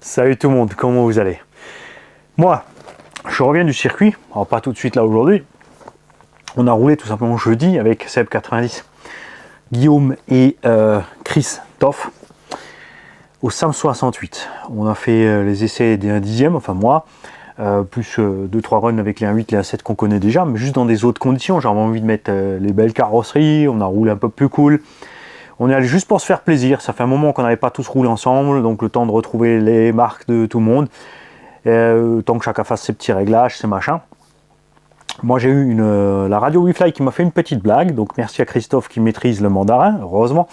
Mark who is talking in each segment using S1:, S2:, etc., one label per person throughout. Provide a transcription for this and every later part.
S1: Salut tout le monde, comment vous allez? Moi, je reviens du circuit, alors pas tout de suite là aujourd'hui. On a roulé tout simplement jeudi avec Seb 90, Guillaume et Christophe au SAM 68. On a fait les essais des 1/10, enfin moi, plus 2-3 runs avec les 1.8, les 1.7 qu'on connaît déjà, mais juste dans des autres conditions. J'avais envie de mettre les belles carrosseries, on a roulé un peu plus cool. On est allé juste pour se faire plaisir, ça fait un moment qu'on n'avait pas tous roulé ensemble, donc le temps de retrouver les marques de tout le monde, tant que chacun fasse ses petits réglages, ses machins. Moi j'ai eu la radio WeFly qui m'a fait une petite blague, donc merci à Christophe qui maîtrise le mandarin, heureusement.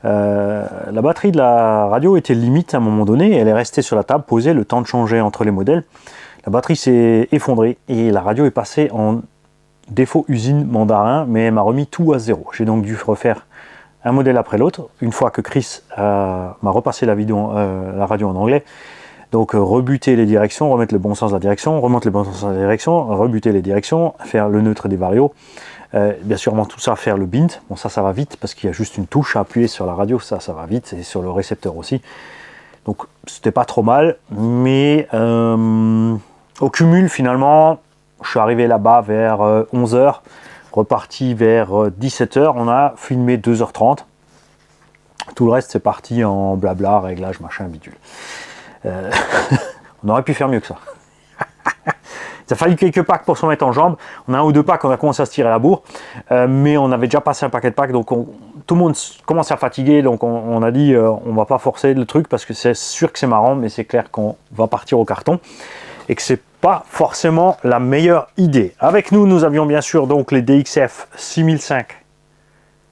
S1: La batterie de la radio était limite à un moment donné, elle est restée sur la table, posée, le temps de changer entre les modèles. La batterie s'est effondrée et la radio est passée en défaut usine mandarin, mais elle m'a remis tout à zéro. J'ai donc dû refaire un modèle après l'autre, une fois que Chris m'a repassé la radio en anglais. Donc rebuter les directions, remettre le bon sens de la direction, remonter le bon sens de la direction, rebuter les directions, faire le neutre des varios. Bien sûr, tout ça, faire le bint. Bon, ça va vite parce qu'il y a juste une touche à appuyer sur la radio, ça va vite, et sur le récepteur aussi. Donc c'était pas trop mal, mais au cumul finalement, je suis arrivé là-bas vers 11h, reparti vers 17h, on a filmé 2h30. Tout le reste c'est parti en blabla, réglage, machin, bidule. On aurait pu faire mieux que ça. Il a fallu quelques packs pour se remettre en jambes. On a un ou deux packs, on a commencé à se tirer la bourre, mais on avait déjà passé un paquet de packs, donc tout le monde commence à fatiguer, donc on a dit on va pas forcer le truc parce que c'est sûr que c'est marrant, mais c'est clair qu'on va partir au carton et que c'est pas forcément la meilleure idée. Avec nous, nous avions bien sûr donc les DXF 6005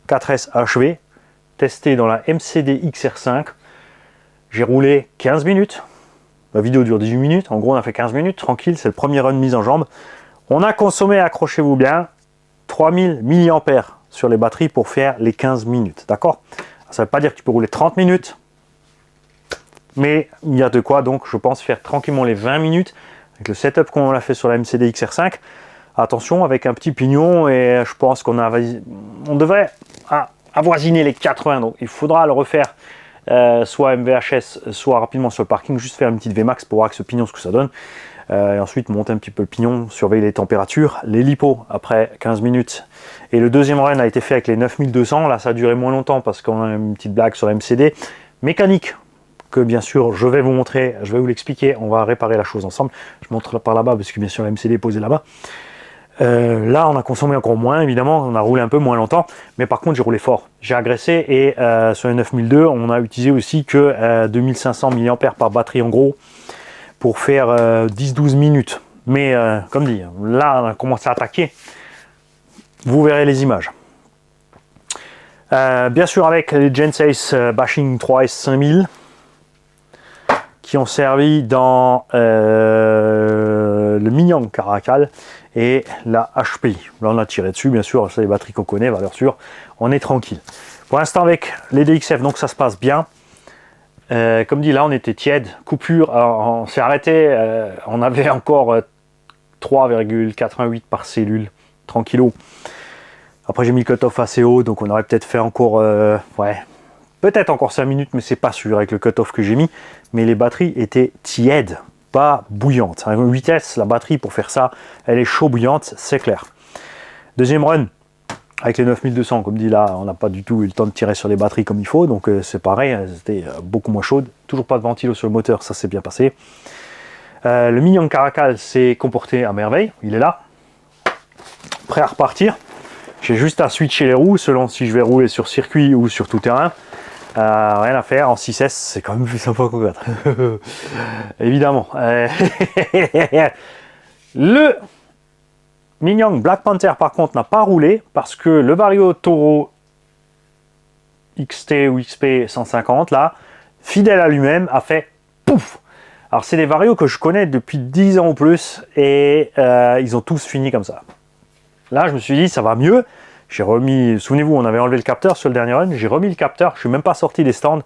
S1: 4S HV testés dans la MCD XR5. J'ai roulé 15 minutes. La vidéo dure 18 minutes. En gros, on a fait 15 minutes, tranquille. C'est le premier run mise en jambe. On a consommé, accrochez-vous bien, 3000 mAh sur les batteries pour faire les 15 minutes. D'accord? Ça ne veut pas dire que tu peux rouler 30 minutes. Mais il y a de quoi, donc, je pense, faire tranquillement les 20 minutes avec le setup qu'on a fait sur la MCD XR5. Attention, avec un petit pignon, et je pense qu'on devrait avoisiner les 80. Donc, il faudra le refaire. Soit MVHS, soit rapidement sur le parking, juste faire une petite VMAX pour voir avec ce pignon ce que ça donne. Et ensuite monter un petit peu le pignon, surveiller les températures, les lipos après 15 minutes. Et le deuxième run a été fait avec les 9200, là ça a duré moins longtemps parce qu'on a une petite blague sur la MCD. Mécanique, que bien sûr je vais vous montrer, je vais vous l'expliquer, on va réparer la chose ensemble. Je montre par là-bas parce que bien sûr la MCD est posée là-bas. Là on a consommé encore moins, évidemment, on a roulé un peu moins longtemps, mais par contre j'ai roulé fort, j'ai agressé, et sur les 9002 on a utilisé aussi que 2500 mAh par batterie en gros pour faire 10-12 minutes, mais comme dit, là on a commencé à attaquer, vous verrez les images. Bien sûr avec les Gensace Bashing 3S 5000 qui ont servi dans le Mingyang Caracal et la HPI. Là on a tiré dessus, bien sûr, c'est les batteries qu'on connaît, valeur sûre, on est tranquille. Pour l'instant avec les DXF, donc ça se passe bien. Comme dit, là on était tiède, coupure, alors, on s'est arrêté, on avait encore 3,88 par cellule, tranquillo. Après j'ai mis le cut-off assez haut, donc on aurait peut-être fait encore, peut-être encore 5 minutes, mais c'est pas sûr avec le cut-off que j'ai mis. Mais les batteries étaient tièdes, pas bouillantes. À 8S, la batterie pour faire ça, elle est chaud bouillante, c'est clair. Deuxième run, avec les 9200, comme dit là, on n'a pas du tout eu le temps de tirer sur les batteries comme il faut, donc c'est pareil, c'était beaucoup moins chaude. Toujours pas de ventilo sur le moteur, ça s'est bien passé. Le Mingyang Caracal s'est comporté à merveille, il est là, prêt à repartir. J'ai juste à switcher les roues selon si je vais rouler sur circuit ou sur tout terrain. Rien à faire, en 6S c'est quand même plus sympa qu'au 4. Évidemment. Le Mingyang Black Panther par contre n'a pas roulé parce que le Vario Toro XT ou XP 150 là, fidèle à lui-même, a fait pouf. Alors c'est des Vario que je connais depuis 10 ans ou plus et ils ont tous fini comme ça. Là je me suis dit ça va mieux. J'ai remis, souvenez-vous, on avait enlevé le capteur sur le dernier run, j'ai remis le capteur, je suis même pas sorti des stands,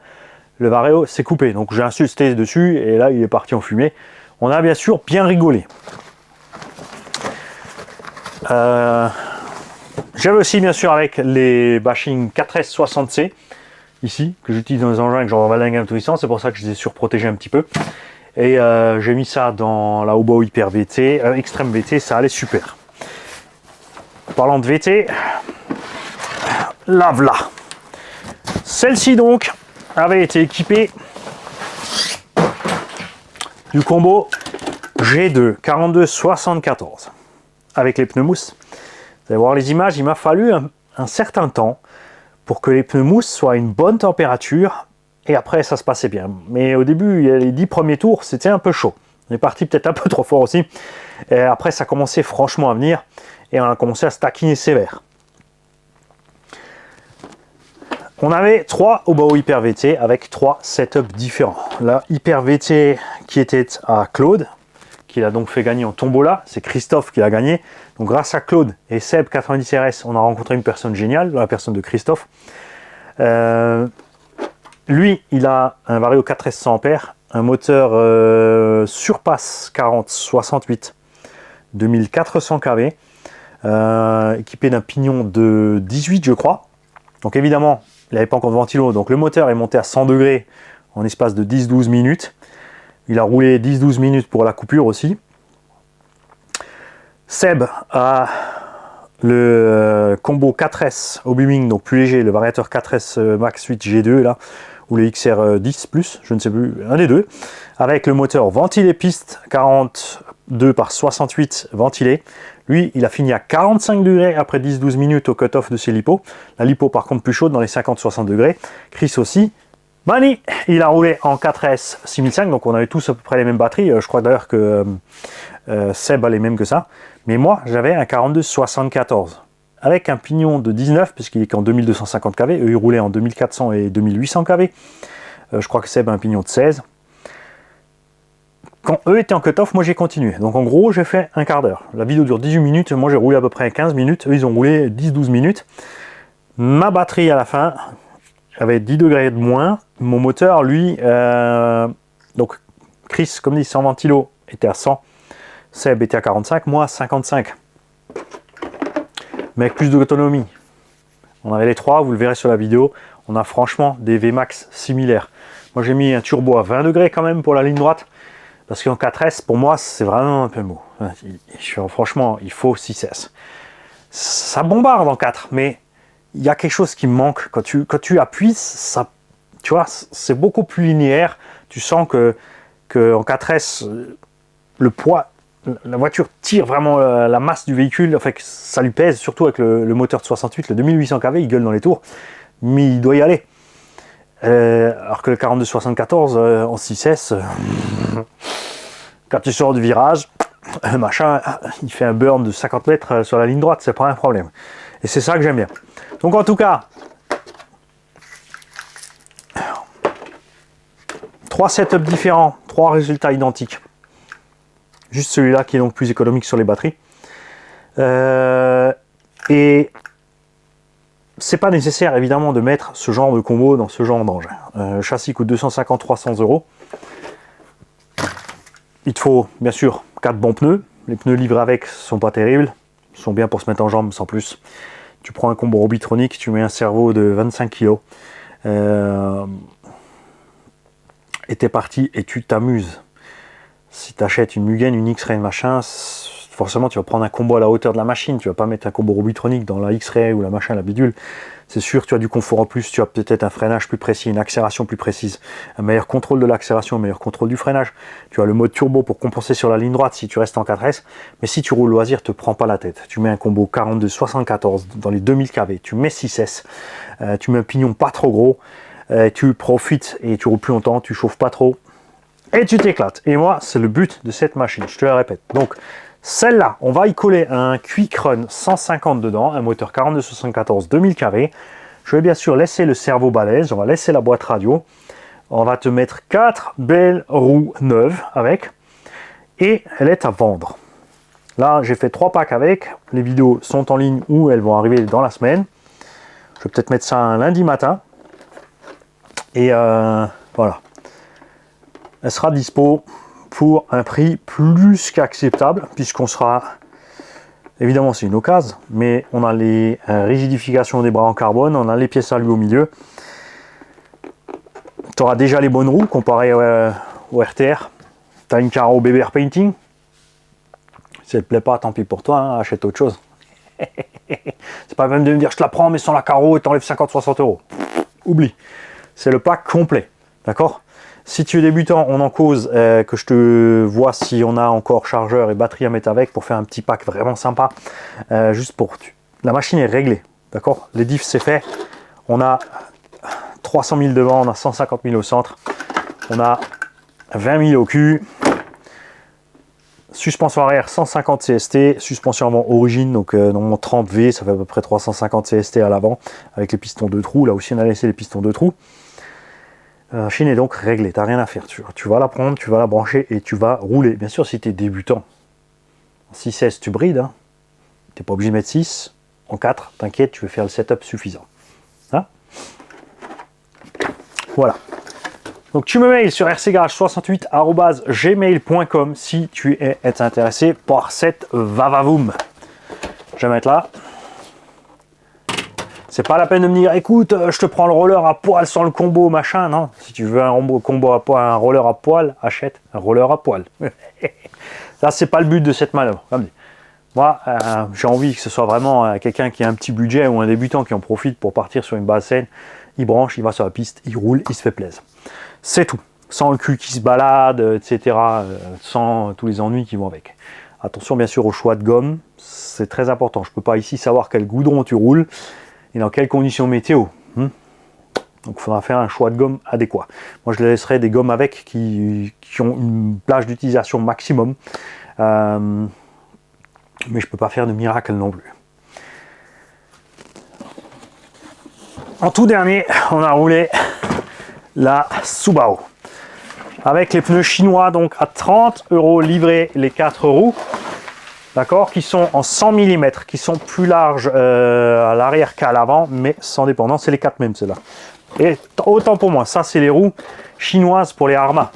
S1: le Vario s'est coupé, donc j'ai insisté dessus et là il est parti en fumée. On a bien sûr bien rigolé. J'avais aussi bien sûr avec les Bashing 4S 60C, ici, que j'utilise dans les engins et que j'en valingue dans tous les sens. C'est pour ça que je les ai surprotégés un petit peu. Et j'ai mis ça dans la Hobo Hyper VT, Extreme VT, ça allait super. Parlant de VT, la voilà. Celle-ci donc avait été équipée du combo G2 42-74 avec les pneus mousse. Vous allez voir les images, il m'a fallu un certain temps pour que les pneus mousse soient à une bonne température et après ça se passait bien. Mais au début, les 10 premiers tours, c'était un peu chaud. On est parti peut-être un peu trop fort aussi. Et après, ça commençait franchement à venir et on a commencé à se taquiner sévère. On avait 3 Hobo Hyper VT avec 3 setups différents. La Hyper VT qui était à Claude, qui l'a donc fait gagner en tombola, c'est Christophe qui l'a gagné. Donc grâce à Claude et Seb 90RS, on a rencontré une personne géniale, la personne de Christophe. Lui, il a un Vario 4S 100 ampères, un moteur Surpass 40-68 2400 kV, équipé d'un pignon de 18 je crois. Donc évidemment, il n'avait pas encore de ventilo, donc le moteur est monté à 100 degrés en espace de 10-12 minutes. Il a roulé 10-12 minutes pour la coupure aussi. Seb a le combo 4S Obiwing, donc plus léger, le variateur 4S Max 8 G2 là, ou le XR 10 plus, je ne sais plus, un des deux, avec le moteur ventilé piste 42 par 68 ventilé. Lui, il a fini à 45 degrés après 10-12 minutes au cut-off de ses lipos. La lipo par contre plus chaude dans les 50-60 degrés. Chris aussi. Mani, il a roulé en 4S 6005, donc on avait tous à peu près les mêmes batteries. Je crois d'ailleurs que Seb a les mêmes que ça. Mais moi, j'avais un 42-74 avec un pignon de 19, puisqu'il est qu'en 2250 kV. Eux, ils roulaient en 2400 et 2800 kV. Je crois que Seb a un pignon de 16. Quand eux étaient en cut-off, moi j'ai continué. Donc en gros, j'ai fait un quart d'heure. La vidéo dure 18 minutes, moi j'ai roulé à peu près 15 minutes. Eux, ils ont roulé 10-12 minutes. Ma batterie à la fin avait 10 degrés de moins. Mon moteur, lui, donc Chris, comme dit, sans ventilo, était à 100. Seb était à 45, moi à 55. Mais avec plus d'autonomie. On avait les trois, vous le verrez sur la vidéo. On a franchement des VMAX similaires. Moi j'ai mis un turbo à 20 degrés quand même pour la ligne droite. Parce qu'en 4S, pour moi, c'est vraiment un peu mou. Franchement, il faut 6S. Ça bombarde en 4, mais il y a quelque chose qui me manque. Quand tu appuies, ça, tu vois, c'est beaucoup plus linéaire. Tu sens que en 4S, le poids, la voiture tire vraiment la masse du véhicule. Enfin, ça lui pèse, surtout avec le moteur de 68, le 2800 kV, il gueule dans les tours. Mais il doit y aller. Alors que le 42-74 en 6S, quand tu sors du virage, machin, il fait un burn de 50 mètres sur la ligne droite, c'est pas un problème. Et c'est ça que j'aime bien. Donc en tout cas, 3 setups différents, 3 résultats identiques. Juste celui-là qui est donc plus économique sur les batteries. Et c'est pas nécessaire évidemment de mettre ce genre de combo dans ce genre d'engin. Le châssis coûte 250-300 €. Il te faut bien sûr 4 bons pneus. Les pneus livrés avec sont pas terribles. Ils sont bien pour se mettre en jambe sans plus. Tu prends un combo Robitronic, tu mets un cerveau de 25 kg. Et t'es parti et tu t'amuses. Si tu achètes une Mugen, une X-Ray, machin, forcément tu vas prendre un combo à la hauteur de la machine. Tu vas pas mettre un combo Robitronic dans la X-Ray ou la machin, la bidule. C'est sûr, tu as du confort en plus, tu as peut-être un freinage plus précis, une accélération plus précise, un meilleur contrôle de l'accélération, un meilleur contrôle du freinage. Tu as le mode turbo pour compenser sur la ligne droite si tu restes en 4S. Mais si tu roules loisir, te prends pas la tête. Tu mets un combo 42-74 dans les 2000 kV, tu mets 6S, tu mets un pignon pas trop gros, tu profites et tu roules plus longtemps, tu chauffes pas trop et tu t'éclates. Et moi, c'est le but de cette machine, je te le répète. Donc, celle-là, on va y coller un Quick Run 150 dedans, un moteur 42-74 2000 kV. Je vais bien sûr laisser le cerveau balèze, on va laisser la boîte radio. On va te mettre 4 belles roues neuves avec. Et elle est à vendre. Là, j'ai fait 3 packs avec. Les vidéos sont en ligne ou elles vont arriver dans la semaine. Je vais peut-être mettre ça un lundi matin. Et voilà. Elle sera dispo pour un prix plus qu'acceptable, puisqu'on sera, évidemment c'est une occasion, mais on a les rigidifications des bras en carbone, on a les pièces à lui au milieu. Tu auras déjà les bonnes roues comparé au RTR. Tu as une Caro BBR Painting. Si elle ne te plaît pas, tant pis pour toi, hein, achète autre chose. C'est pas même de me dire je te la prends mais sans la Caro et t'enlèves 50-60 euros. Oublie. C'est le pack complet. D'accord? Si tu es débutant, on en cause que je te vois si on a encore chargeur et batterie à mettre avec pour faire un petit pack vraiment sympa. Juste pour... La machine est réglée. D'accord? Les diffs c'est fait. On a 300 000 devant, on a 150 000 au centre. On a 20 000 au cul. Suspension arrière 150 CST, suspension avant origine, donc normalement 30 V, ça fait à peu près 350 CST à l'avant, avec les pistons 2 trous. Là aussi on a laissé les pistons 2 trous. La machine est donc réglée, tu n'as rien à faire. Tu vas la prendre, tu vas la brancher et tu vas rouler. Bien sûr, si tu es débutant, en 6S tu brides, hein. Tu n'es pas obligé de mettre 6, en 4, t'inquiète, tu veux faire le setup suffisant. Hein, voilà. Donc tu me mails sur rcgarage68@gmail.com si tu es intéressé par cette vavavoum. Je vais mettre là. C'est pas la peine de me dire écoute, je te prends le roller à poil sans le combo machin. Non, si tu veux un combo à poil, un roller à poil, achète un roller à poil. Là, c'est pas le but de cette manœuvre. Comme dit. Moi, j'ai envie que ce soit vraiment quelqu'un qui a un petit budget ou un débutant qui en profite pour partir sur une base saine. Il branche, il va sur la piste, il roule, il se fait plaisir. C'est tout, sans le cul qui se balade, etc., sans tous les ennuis qui vont avec. Attention bien sûr au choix de gomme, c'est très important. Je ne peux pas ici savoir quel goudron tu roules et dans quelles conditions météo. Donc il faudra faire un choix de gomme adéquat. Moi je laisserai des gommes avec qui ont une plage d'utilisation maximum, mais je ne peux pas faire de miracle non plus. En tout dernier, on a roulé la Subaru avec les pneus chinois, donc à 30 € livrés les 4 roues, d'accord, qui sont en 100 mm, qui sont plus larges à l'arrière qu'à l'avant, mais sans dépendance, c'est les 4 mêmes ceux-là. Et autant pour moi, ça c'est les roues chinoises pour les Arrma.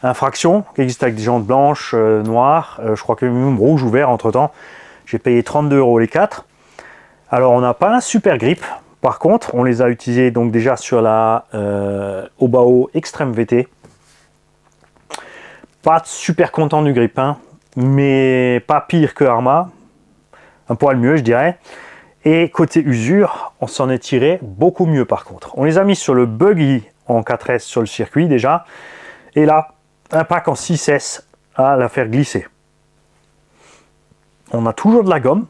S1: Infraction, qui existe avec des jantes blanches, noires, je crois que même rouge ou vert entre temps. J'ai payé 32 € les 4. Alors on n'a pas un super grip. Par contre, on les a utilisés donc déjà sur la Obao Extreme VT. Pas super content du grip, hein, mais pas pire que Arrma. Un poil mieux, je dirais. Et côté usure, on s'en est tiré beaucoup mieux par contre. On les a mis sur le buggy en 4S sur le circuit déjà. Et là, un pack en 6S à la faire glisser. On a toujours de la gomme.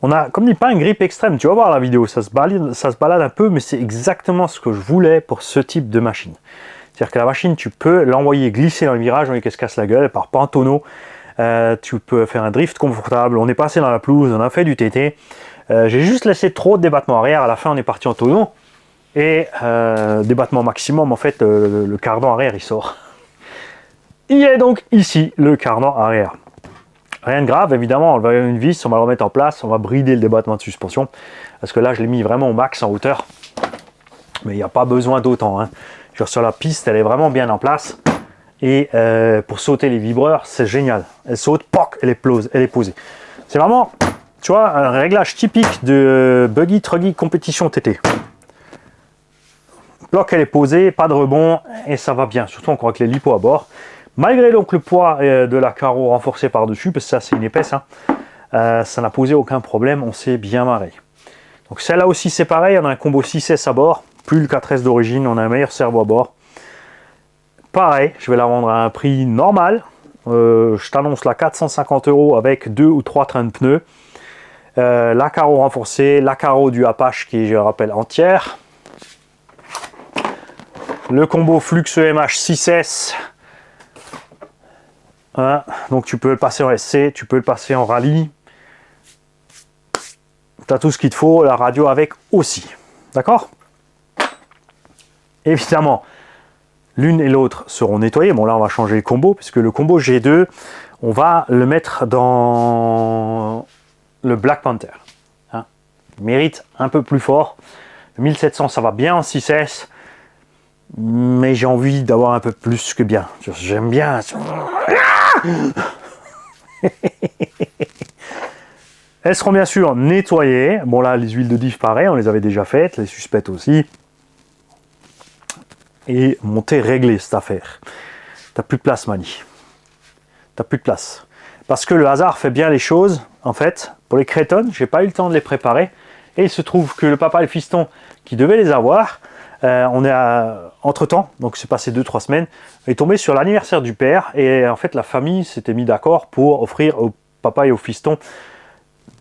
S1: On a, comme dit, pas un grip extrême. Tu vas voir la vidéo, ça se balade un peu, mais c'est exactement ce que je voulais pour ce type de machine. C'est-à-dire que la machine, tu peux l'envoyer glisser dans le virage, on qu'elle se casse la gueule, elle part pas en tonneau. Tu peux faire un drift confortable. On est passé dans la pelouse, on a fait du TT. J'ai juste laissé trop de débattement arrière. À la fin, on est parti en tonneau. Et débattement maximum, en fait, le cardan arrière, il sort. Il y a donc ici le cardan arrière. Rien de grave, évidemment, on va avoir une vis, on va le remettre en place, on va brider le débattement de suspension. Parce que là, je l'ai mis vraiment au max en hauteur. Mais il n'y a pas besoin d'autant. Hein. Sur la piste, elle est vraiment bien en place. Et pour sauter les vibreurs, c'est génial. Elle saute, poc, elle est posée. C'est vraiment, tu vois, un réglage typique de buggy, truggy, compétition TT. Bloc, elle est posée, pas de rebond, et ça va bien. Surtout encore avec les lipos à bord. Malgré donc le poids de la carreau renforcée par-dessus, parce que ça c'est une épaisse, hein, ça n'a posé aucun problème, on s'est bien marré. Donc celle-là aussi c'est pareil, on a un combo 6S à bord, plus le 4S d'origine, on a un meilleur cerveau à bord. Pareil, je vais la vendre à un prix normal, je t'annonce la 450 € avec 2 ou 3 trains de pneus. La carreau renforcée, la carreau du Apache qui est, je le rappelle, entière. Le combo Flux EMH 6S. Hein, donc tu peux le passer en SC, tu peux le passer en rallye. Tu as tout ce qu'il te faut, la radio avec aussi. D'accord? Évidemment, l'une et l'autre seront nettoyées. Bon là on va changer le combo, puisque le combo G2, on va le mettre dans le Black Panther. Hein, mérite un peu plus fort. Le 1700 ça va bien en 6S. Mais j'ai envie d'avoir un peu plus que bien. J'aime bien. Elles seront bien sûr nettoyées. Bon là, les huiles de diff, pareil, on les avait déjà faites. Les suspectes aussi. et monter régler cette affaire. T'as plus de place, Mani. T'as plus de place. Parce que le hasard fait bien les choses, en fait. Pour les crétonnes, j'ai pas eu le temps de les préparer. Et il se trouve que le papa et le fiston qui devaient les avoir, on est entre-temps, donc c'est passé 2-3 semaines, est tombé sur l'anniversaire du père. Et en fait, la famille s'était mis d'accord pour offrir au papa et au fiston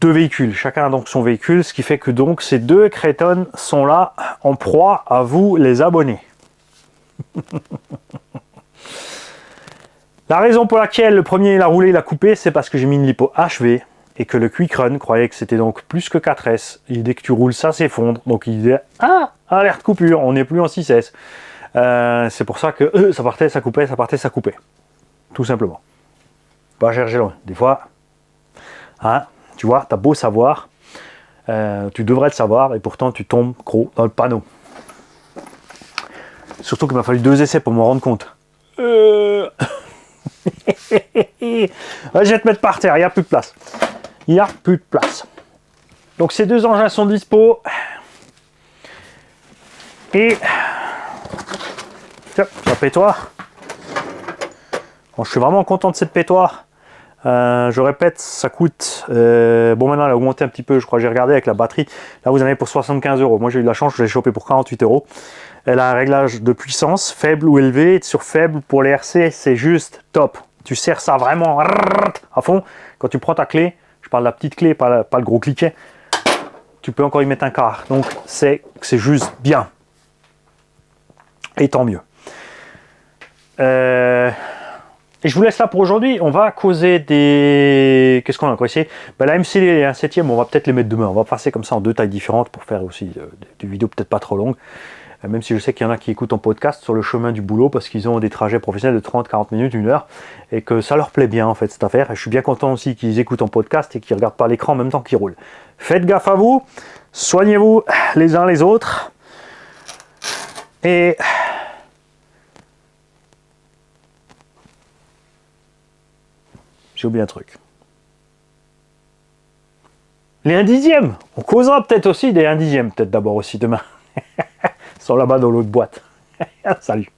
S1: 2 véhicules. Chacun a donc son véhicule, ce qui fait que donc ces 2 crétonnes sont là en proie à vous, les abonnés. La raison pour laquelle le premier l'a roulé, il a coupé, c'est parce que j'ai mis une lipo HV et que le Quick Run croyait que c'était donc plus que 4S. Et dès que tu roules, ça s'effondre. Donc il disait alerte coupure, on n'est plus en 6S. C'est pour ça que ça partait, ça coupait, ça partait, ça coupait. Tout simplement. Pas chercher loin. Des fois, tu vois, t'as beau savoir, tu devrais le savoir et pourtant tu tombes gros dans le panneau. Surtout qu'il m'a fallu 2 essais pour m'en rendre compte. Je vais te mettre par terre, il n'y a plus de place. Il n'y a plus de place. Donc ces 2 engins sont dispo. Et tiens, la pétoire. Bon, je suis vraiment content de cette pétoire. Je répète, ça coûte... bon, maintenant, elle a augmenté un petit peu, je crois que j'ai regardé avec la batterie. Là, vous en avez pour 75 €. Moi, j'ai eu de la chance, je l'ai chopé pour 48 €. Elle a un réglage de puissance, faible ou élevé. Sur faible, pour les RC, c'est juste top. Tu serres ça vraiment à fond. Quand tu prends ta clé, je parle de la petite clé, pas le gros cliquet, tu peux encore y mettre un quart. Donc, c'est juste bien. Et tant mieux. Et je vous laisse là pour aujourd'hui. On va causer des... Qu'est-ce qu'on a encore essayé? La MCD et un 7e, on va peut-être les mettre demain. On va passer comme ça en 2 tailles différentes pour faire aussi des vidéos peut-être pas trop longues. Même si je sais qu'il y en a qui écoutent en podcast sur le chemin du boulot parce qu'ils ont des trajets professionnels de 30, 40 minutes, 1 heure et que ça leur plaît bien en fait cette affaire. Et je suis bien content aussi qu'ils écoutent en podcast et qu'ils ne regardent pas l'écran en même temps qu'ils roulent. Faites gaffe à vous, soignez-vous les uns les autres et... J'ai oublié un truc. Les 1/10, on causera peut-être aussi des 1/10, peut-être d'abord aussi demain. Ils sont là-bas dans l'autre boîte. Salut.